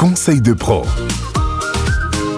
conseils de pro.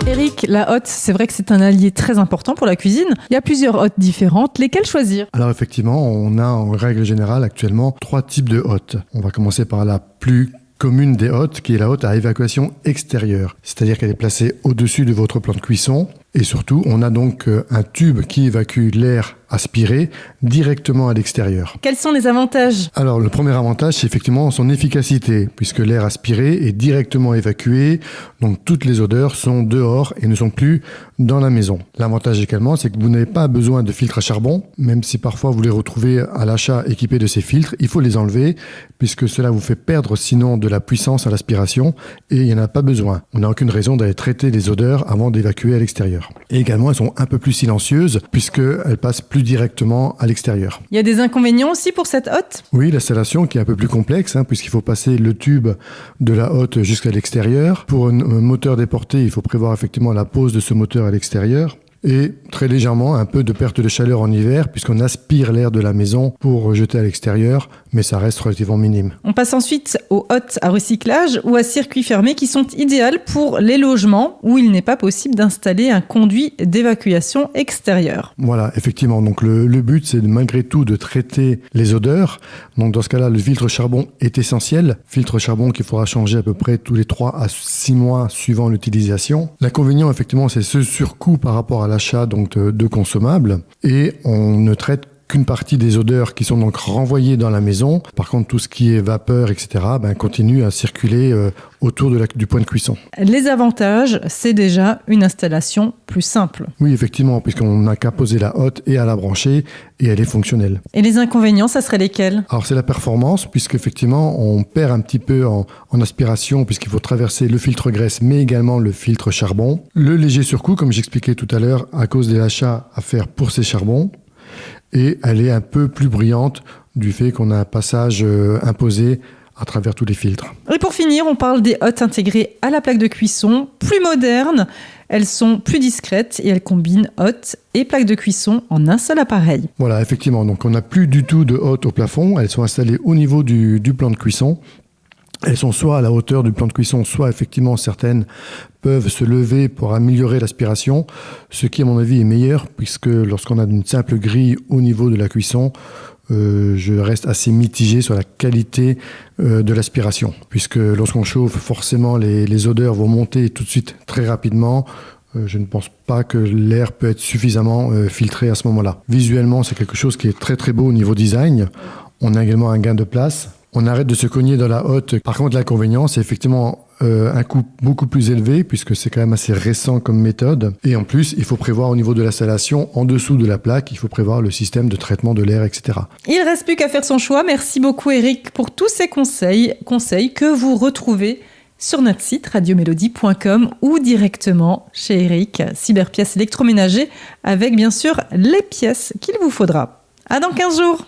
Eric, la hotte, c'est vrai que c'est un allié très important pour la cuisine. Il y a plusieurs hottes différentes. Lesquelles choisir ? Alors effectivement, on a en règle générale actuellement 3 types de hottes. On va commencer par la plus commune des hottes, qui est la hotte à évacuation extérieure. C'est-à-dire qu'elle est placée au-dessus de votre plan de cuisson. Et surtout, on a donc un tube qui évacue l'air aspiré directement à l'extérieur. Quels sont les avantages ? Alors, le premier avantage, c'est effectivement son efficacité, puisque l'air aspiré est directement évacué, donc toutes les odeurs sont dehors et ne sont plus dans la maison. L'avantage également, c'est que vous n'avez pas besoin de filtres à charbon, même si parfois vous les retrouvez à l'achat équipés de ces filtres, il faut les enlever, puisque cela vous fait perdre sinon de la puissance à l'aspiration, et il n'y en a pas besoin. On n'a aucune raison d'aller traiter les odeurs avant d'évacuer à l'extérieur. Et également, elles sont un peu plus silencieuses, puisqu'elles passent plus directement à l'extérieur. Il y a des inconvénients aussi pour cette hotte ? Oui, l'installation qui est un peu plus complexe, puisqu'il faut passer le tube de la hotte jusqu'à l'extérieur. Pour un moteur déporté, il faut prévoir effectivement la pose de ce moteur à l'extérieur. Et très légèrement, un peu de perte de chaleur en hiver, puisqu'on aspire l'air de la maison pour rejeter à l'extérieur, mais ça reste relativement minime. On passe ensuite aux hottes à recyclage ou à circuit fermé qui sont idéales pour les logements où il n'est pas possible d'installer un conduit d'évacuation extérieur. Voilà, effectivement. Donc le but, c'est malgré tout de traiter les odeurs. Donc dans ce cas-là, le filtre charbon est essentiel. Filtre charbon qu'il faudra changer à peu près tous les 3 à 6 mois suivant l'utilisation. L'inconvénient, effectivement, c'est ce surcoût par rapport à l'achat donc de consommables, et on ne traite qu'une partie des odeurs qui sont donc renvoyées dans la maison. Par contre, tout ce qui est vapeur, etc., continue à circuler autour du point de cuisson. Les avantages, c'est déjà une installation plus simple. Oui, effectivement, puisqu'on n'a qu'à poser la hotte et à la brancher, et elle est fonctionnelle. Et les inconvénients, ça serait lesquels ? Alors, c'est la performance, puisqu'effectivement, on perd un petit peu en aspiration, puisqu'il faut traverser le filtre graisse, mais également le filtre charbon. Le léger surcoût, comme j'expliquais tout à l'heure, à cause des achats à faire pour ces charbons. Et elle est un peu plus brillante du fait qu'on a un passage imposé à travers tous les filtres. Et pour finir, on parle des hottes intégrées à la plaque de cuisson, plus modernes. Elles sont plus discrètes et elles combinent hotte et plaque de cuisson en un seul appareil. Voilà, effectivement. Donc on n'a plus du tout de hotte au plafond. Elles sont installées au niveau du plan de cuisson. Elles sont soit à la hauteur du plan de cuisson, soit effectivement certaines peuvent se lever pour améliorer l'aspiration, ce qui à mon avis est meilleur, puisque lorsqu'on a une simple grille au niveau de la cuisson, je reste assez mitigé sur la qualité de l'aspiration, puisque lorsqu'on chauffe, forcément les odeurs vont monter tout de suite très rapidement. Je ne pense pas que l'air peut être suffisamment filtré à ce moment-là. Visuellement, c'est quelque chose qui est très très beau au niveau design. On a également un gain de place. On arrête de se cogner dans la hotte. Par contre, l'inconvénient, c'est effectivement un coût beaucoup plus élevé, puisque c'est quand même assez récent comme méthode. Et en plus, il faut prévoir au niveau de l'installation, en dessous de la plaque, il faut prévoir le système de traitement de l'air, etc. Il ne reste plus qu'à faire son choix. Merci beaucoup Eric pour tous ces conseils que vous retrouvez sur notre site radiomélodie.com ou directement chez Eric, Cyberpièces électroménager, avec bien sûr les pièces qu'il vous faudra. À dans 15 jours.